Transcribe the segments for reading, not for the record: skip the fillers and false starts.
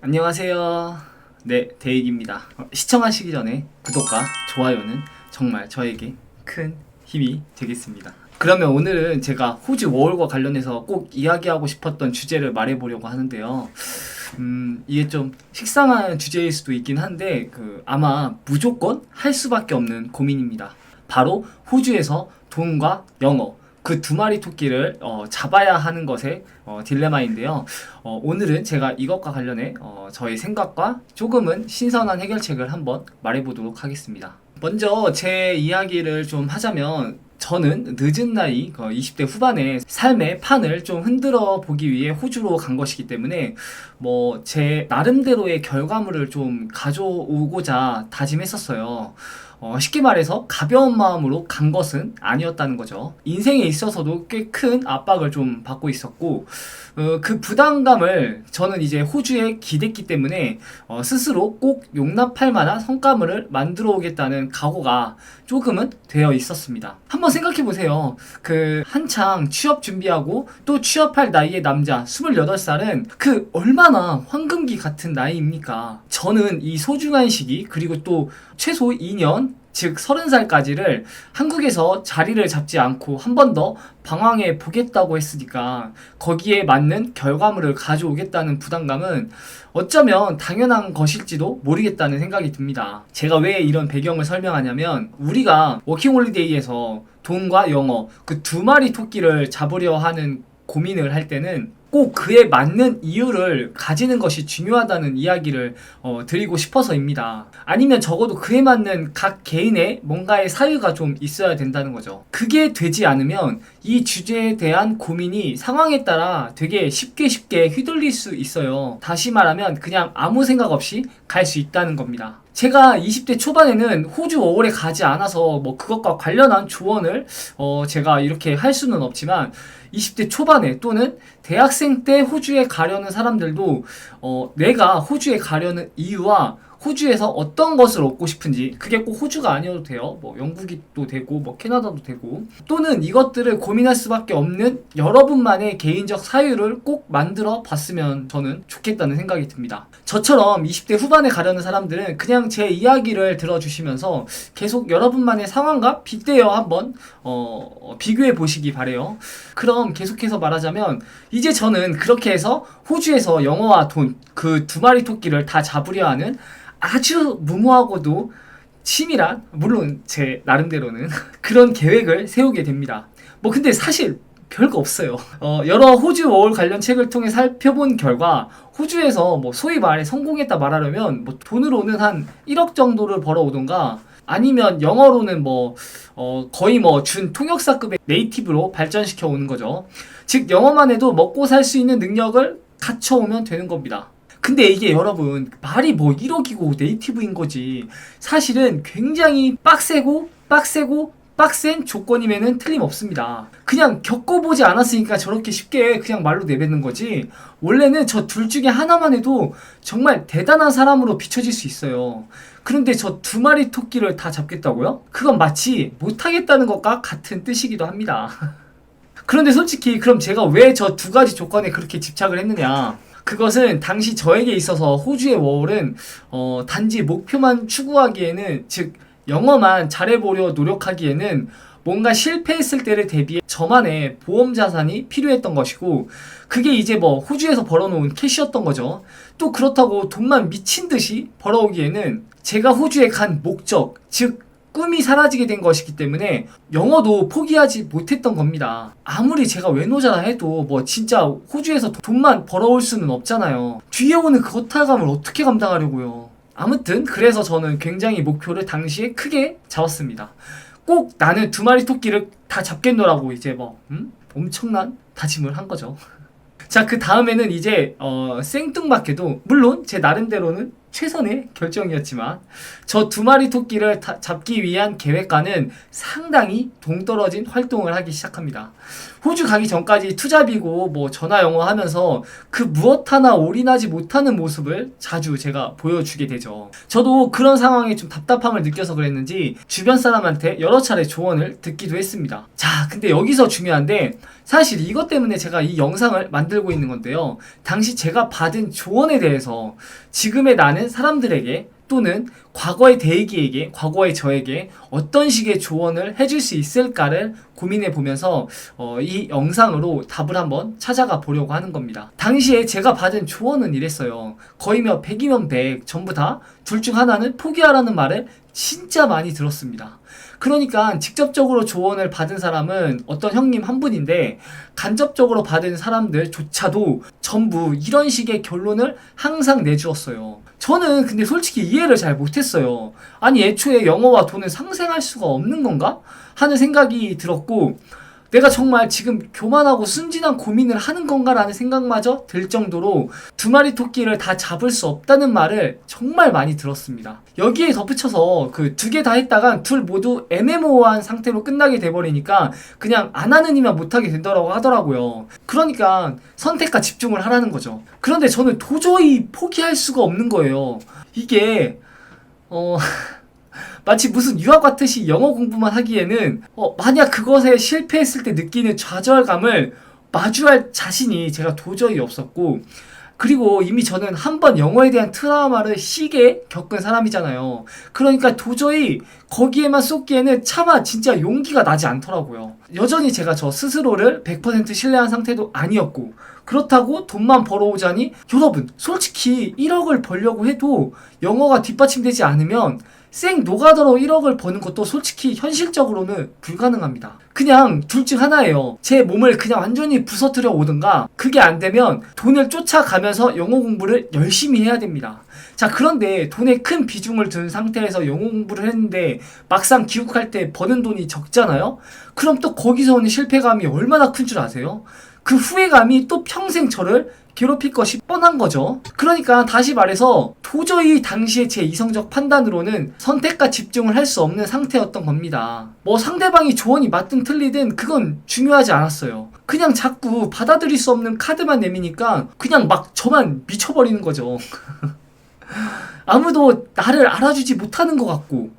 안녕하세요. 네, 데이기입니다. 시청하시기 전에 구독과 좋아요는 정말 저에게 큰 힘이 되겠습니다. 그러면 오늘은 제가 호주 워홀과 관련해서 꼭 이야기하고 싶었던 주제를 말해보려고 하는데요. 이게 좀 식상한 주제일 수도 있긴 한데 아마 무조건 할 수밖에 없는 고민입니다. 바로 호주에서 돈과 영어 그 두 마리 토끼를 잡아야 하는 것의 딜레마인데요. 오늘은 제가 이것과 관련해 저의 생각과 조금은 신선한 해결책을 한번 말해보도록 하겠습니다. 먼저 제 이야기를 좀 하자면, 저는 늦은 나이 20대 후반에 삶의 판을 좀 흔들어 보기 위해 호주로 간 것이기 때문에 제 나름대로의 결과물을 좀 가져오고자 다짐했었어요. 쉽게 말해서 가벼운 마음으로 간 것은 아니었다는 거죠. 인생에 있어서도 꽤 큰 압박을 좀 받고 있었고, 그 부담감을 저는 이제 호주에 기댔기 때문에 스스로 꼭 용납할 만한 성과물을 만들어 오겠다는 각오가 조금은 되어 있었습니다. 한번 생각해 보세요. 한창 취업 준비하고 또 취업할 나이의 남자 28살은 얼마나 황금기 같은 나이입니까? 저는 이 소중한 시기, 그리고 또 최소 2년, 즉 30살까지를 한국에서 자리를 잡지 않고 한 번 더 방황해 보겠다고 했으니까 거기에 맞는 결과물을 가져오겠다는 부담감은 어쩌면 당연한 것일지도 모르겠다는 생각이 듭니다. 제가 왜 이런 배경을 설명하냐면, 우리가 워킹홀리데이에서 돈과 영어 그 두 마리 토끼를 잡으려 하는 고민을 할 때는 꼭 그에 맞는 이유를 가지는 것이 중요하다는 이야기를 드리고 싶어서입니다. 아니면 적어도 그에 맞는 각 개인의 뭔가의 사유가 좀 있어야 된다는 거죠. 그게 되지 않으면 이 주제에 대한 고민이 상황에 따라 되게 쉽게 휘둘릴 수 있어요. 다시 말하면 그냥 아무 생각 없이 갈 수 있다는 겁니다. 제가 20대 초반에는 호주 워홀에 가지 않아서 그것과 관련한 조언을 제가 이렇게 할 수는 없지만, 20대 초반에 또는 대학생 때 호주에 가려는 사람들도 내가 호주에 가려는 이유와 호주에서 어떤 것을 얻고 싶은지, 그게 꼭 호주가 아니어도 돼요. 영국도 되고 캐나다도 되고, 또는 이것들을 고민할 수밖에 없는 여러분만의 개인적 사유를 꼭 만들어 봤으면 저는 좋겠다는 생각이 듭니다. 저처럼 20대 후반에 가려는 사람들은 그냥 제 이야기를 들어주시면서 계속 여러분만의 상황과 빗대어 한번 비교해 보시기 바래요. 그럼 계속해서 말하자면, 이제 저는 그렇게 해서 호주에서 영어와 돈 그 두 마리 토끼를 다 잡으려 하는 아주 무모하고도 치밀한, 물론 제 나름대로는 그런 계획을 세우게 됩니다. 근데 사실 별거 없어요. 여러 호주 워홀 관련 책을 통해 살펴본 결과, 호주에서 소위 말해 성공했다 말하려면 돈으로는 한 1억 정도를 벌어오던가, 아니면 영어로는 거의 준 통역사급의 네이티브로 발전시켜 오는 거죠. 즉 영어만 해도 먹고 살 수 있는 능력을 갖춰오면 되는 겁니다. 근데 이게 여러분, 말이 1억이고 네이티브인 거지, 사실은 굉장히 빡센 조건임에는 틀림없습니다. 그냥 겪어보지 않았으니까 저렇게 쉽게 그냥 말로 내뱉는 거지, 원래는 저 둘 중에 하나만 해도 정말 대단한 사람으로 비춰질 수 있어요. 그런데 저 두 마리 토끼를 다 잡겠다고요? 그건 마치 못하겠다는 것과 같은 뜻이기도 합니다. 그런데 솔직히 그럼 제가 왜 저 두 가지 조건에 그렇게 집착을 했느냐? 그것은 당시 저에게 있어서 호주의 워홀은 단지 목표만 추구하기에는, 즉 영어만 잘해보려 노력하기에는 뭔가 실패했을 때를 대비해 저만의 보험 자산이 필요했던 것이고, 그게 이제 호주에서 벌어놓은 캐시였던 거죠. 또 그렇다고 돈만 미친 듯이 벌어오기에는 제가 호주에 간 목적, 즉 꿈이 사라지게 된 것이기 때문에 영어도 포기하지 못했던 겁니다. 아무리 제가 외노자라 해도 진짜 호주에서 돈만 벌어올 수는 없잖아요. 뒤에 오는 그 허탈감을 어떻게 감당하려고요. 아무튼 그래서 저는 굉장히 목표를 당시에 크게 잡았습니다. 꼭 나는 두 마리 토끼를 다 잡겠노라고 이제 엄청난 다짐을 한 거죠. 자, 그 다음에는 이제 생뚱맞게도, 물론 제 나름대로는 최선의 결정이었지만 저 두 마리 토끼를 잡기 위한 계획과는 상당히 동떨어진 활동을 하기 시작합니다. 호주 가기 전까지 투잡이고 뭐 전화 영어 하면서 그 무엇 하나 올인하지 못하는 모습을 자주 제가 보여주게 되죠. 저도 그런 상황에 좀 답답함을 느껴서 그랬는지 주변 사람한테 여러 차례 조언을 듣기도 했습니다. 자, 근데 여기서 중요한데 사실 이것 때문에 제가 이 영상을 만들고 있는 건데요. 당시 제가 받은 조언에 대해서 지금의 나는 사람들에게 또는 과거의 대기에게, 과거의 저에게 어떤 식의 조언을 해줄 수 있을까를 고민해 보면서 이 영상으로 답을 한번 찾아가 보려고 하는 겁니다. 당시에 제가 받은 조언은 이랬어요. 거의면 100이면 100 전부 다 둘 중 하나는 포기하라는 말을 진짜 많이 들었습니다. 그러니까 직접적으로 조언을 받은 사람은 어떤 형님 한 분인데 간접적으로 받은 사람들조차도 전부 이런 식의 결론을 항상 내주었어요. 저는 근데 솔직히 이해를 잘 못했어요. 아니 애초에 영어와 돈은 상생할 수가 없는 건가? 하는 생각이 들었고 내가 정말 지금 교만하고 순진한 고민을 하는 건가라는 생각마저 들 정도로 두 마리 토끼를 다 잡을 수 없다는 말을 정말 많이 들었습니다. 여기에 덧붙여서 그 두 개 다 했다간 둘 모두 애매모호한 상태로 끝나게 돼버리니까 그냥 안 하는 이만 못하게 된다고 하더라고요. 그러니까 선택과 집중을 하라는 거죠. 그런데 저는 도저히 포기할 수가 없는 거예요. 이게 마치 무슨 유학 같듯이 영어 공부만 하기에는 만약 그것에 실패했을 때 느끼는 좌절감을 마주할 자신이 제가 도저히 없었고 그리고 이미 저는 한 번 영어에 대한 트라우마를 시게 겪은 사람이잖아요. 그러니까 도저히 거기에만 쏟기에는 차마 진짜 용기가 나지 않더라고요. 여전히 제가 저 스스로를 100% 신뢰한 상태도 아니었고 그렇다고 돈만 벌어오자니 여러분 솔직히 1억을 벌려고 해도 영어가 뒷받침되지 않으면 생 노가다로 1억을 버는 것도 솔직히 현실적으로는 불가능합니다. 그냥 둘 중 하나예요. 제 몸을 그냥 완전히 부서뜨려 오든가 그게 안 되면 돈을 쫓아가면서 영어 공부를 열심히 해야 됩니다. 자, 그런데 돈에 큰 비중을 둔 상태에서 영어 공부를 했는데 막상 귀국할 때 버는 돈이 적잖아요? 그럼 또 거기서 오는 실패감이 얼마나 큰 줄 아세요? 그 후회감이 또 평생 저를 괴롭힐 것이 뻔한 거죠. 그러니까 다시 말해서 도저히 당시의 제 이성적 판단으로는 선택과 집중을 할 수 없는 상태였던 겁니다. 뭐 상대방이 조언이 맞든 틀리든 그건 중요하지 않았어요. 그냥 자꾸 받아들일 수 없는 카드만 내미니까 그냥 막 저만 미쳐버리는 거죠. 아무도 나를 알아주지 못하는 것 같고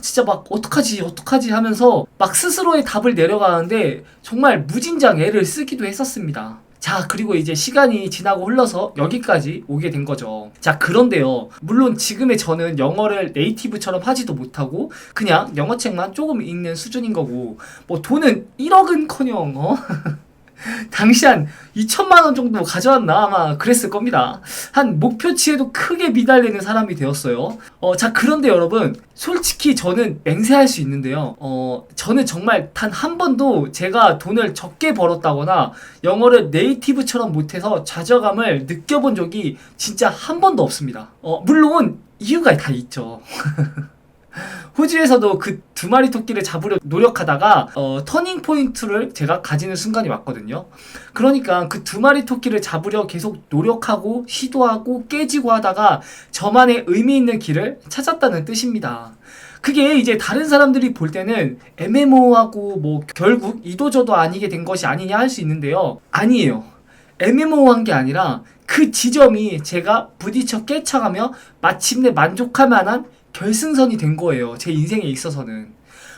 진짜 막 어떡하지 하면서 막 스스로의 답을 내려가는데 정말 무진장 애를 쓰기도 했었습니다. 자, 그리고 이제 시간이 지나고 흘러서 여기까지 오게 된 거죠. 자, 그런데요. 물론 지금의 저는 영어를 네이티브처럼 하지도 못하고 그냥 영어책만 조금 읽는 수준인 거고 뭐 돈은 1억은커녕 당시 한 2천만 원 정도 가져왔나 아마 그랬을 겁니다. 한 목표치에도 크게 미달리는 사람이 되었어요. 자, 그런데 여러분 솔직히 저는 맹세할 수 있는데요. 저는 정말 단 한 번도 제가 돈을 적게 벌었다거나 영어를 네이티브처럼 못해서 좌절감을 느껴본 적이 진짜 한 번도 없습니다. 물론 이유가 다 있죠. 호주에서도 그 두 마리 토끼를 잡으려 노력하다가 터닝 포인트를 제가 가지는 순간이 왔거든요. 그러니까 그 두 마리 토끼를 잡으려 계속 노력하고 시도하고 깨지고 하다가 저만의 의미 있는 길을 찾았다는 뜻입니다. 그게 이제 다른 사람들이 볼 때는 애매모호하고 뭐 결국 이도저도 아니게 된 것이 아니냐 할 수 있는데요. 아니에요. 애매모호한 게 아니라 그 지점이 제가 부딪혀 깨쳐가며 마침내 만족할 만한 결승선이 된 거예요. 제 인생에 있어서는.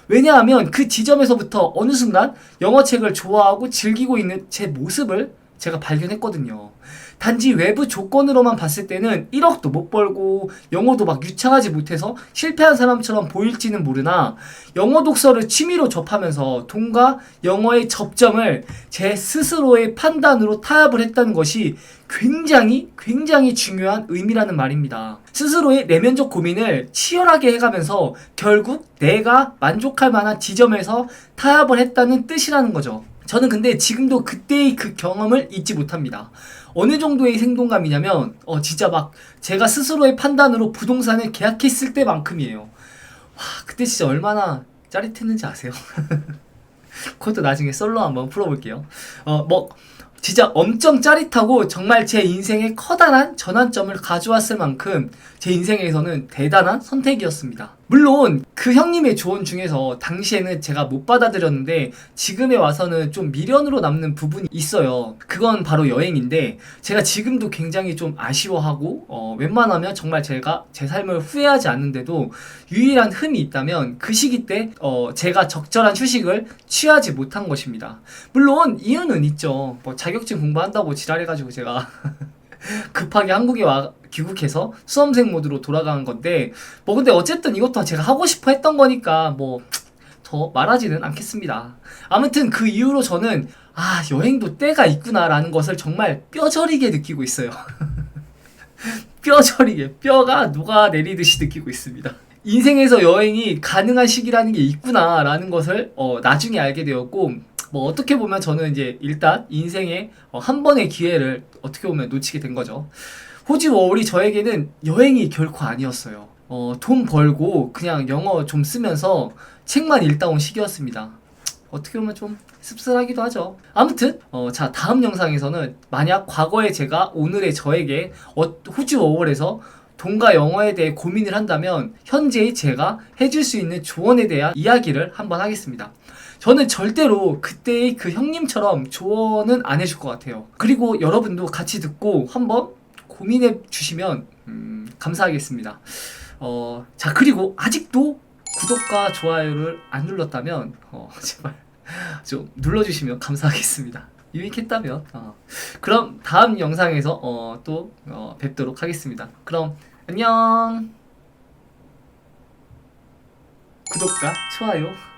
왜냐하면 그 지점에서부터 어느 순간 영어책을 좋아하고 즐기고 있는 제 모습을 제가 발견했거든요. 단지 외부 조건으로만 봤을 때는 1억도 못 벌고 영어도 막 유창하지 못해서 실패한 사람처럼 보일지는 모르나 영어 독서를 취미로 접하면서 돈과 영어의 접점을 제 스스로의 판단으로 타협을 했다는 것이 굉장히 중요한 의미라는 말입니다. 스스로의 내면적 고민을 치열하게 해가면서 결국 내가 만족할 만한 지점에서 타협을 했다는 뜻이라는 거죠. 저는 근데 지금도 그때의 그 경험을 잊지 못합니다. 어느 정도의 생동감이냐면 진짜 막 제가 스스로의 판단으로 부동산을 계약했을 때만큼이에요. 와, 그때 진짜 얼마나 짜릿했는지 아세요? 그것도 나중에 썰로 한번 풀어볼게요. 진짜 엄청 짜릿하고 정말 제 인생에 커다란 전환점을 가져왔을 만큼 제 인생에서는 대단한 선택이었습니다. 물론 그 형님의 조언 중에서 당시에는 제가 못 받아들였는데 지금에 와서는 좀 미련으로 남는 부분이 있어요. 그건 바로 여행인데 제가 지금도 굉장히 좀 아쉬워하고 웬만하면 정말 제가 제 삶을 후회하지 않는데도 유일한 흠이 있다면 그 시기 때 제가 적절한 휴식을 취하지 못한 것입니다. 물론 이유는 있죠. 뭐 자격증 공부한다고 지랄해가지고 제가 급하게 한국에 귀국해서 수험생 모드로 돌아간 건데 뭐 근데 어쨌든 이것도 제가 하고 싶어 했던 거니까 뭐 더 말하지는 않겠습니다. 아무튼 그 이후로 저는 여행도 때가 있구나 라는 것을 정말 뼈저리게 느끼고 있어요. 뼈저리게 뼈가 녹아내리듯이 느끼고 있습니다. 인생에서 여행이 가능한 시기라는 게 있구나 라는 것을 나중에 알게 되었고 뭐 어떻게 보면 저는 이제 일단 인생에 한 번의 기회를 어떻게 보면 놓치게 된 거죠. 호주 워홀이 저에게는 여행이 결코 아니었어요. 돈 벌고 그냥 영어 좀 쓰면서 책만 읽다 온 시기였습니다. 어떻게 보면 좀 씁쓸하기도 하죠. 아무튼 자 다음 영상에서는 만약 과거의 제가 오늘의 저에게 호주 워홀에서 돈과 영어에 대해 고민을 한다면 현재의 제가 해줄 수 있는 조언에 대한 이야기를 한번 하겠습니다. 저는 절대로 그때의 그 형님처럼 조언은 안 해줄 것 같아요. 그리고 여러분도 같이 듣고 한번 고민해 주시면 감사하겠습니다. 자 그리고 아직도 구독과 좋아요를 안 눌렀다면 제발 좀 눌러주시면 감사하겠습니다. 유익했다면 그럼 다음 영상에서 또 뵙도록 하겠습니다. 그럼 안녕. 구독과 좋아요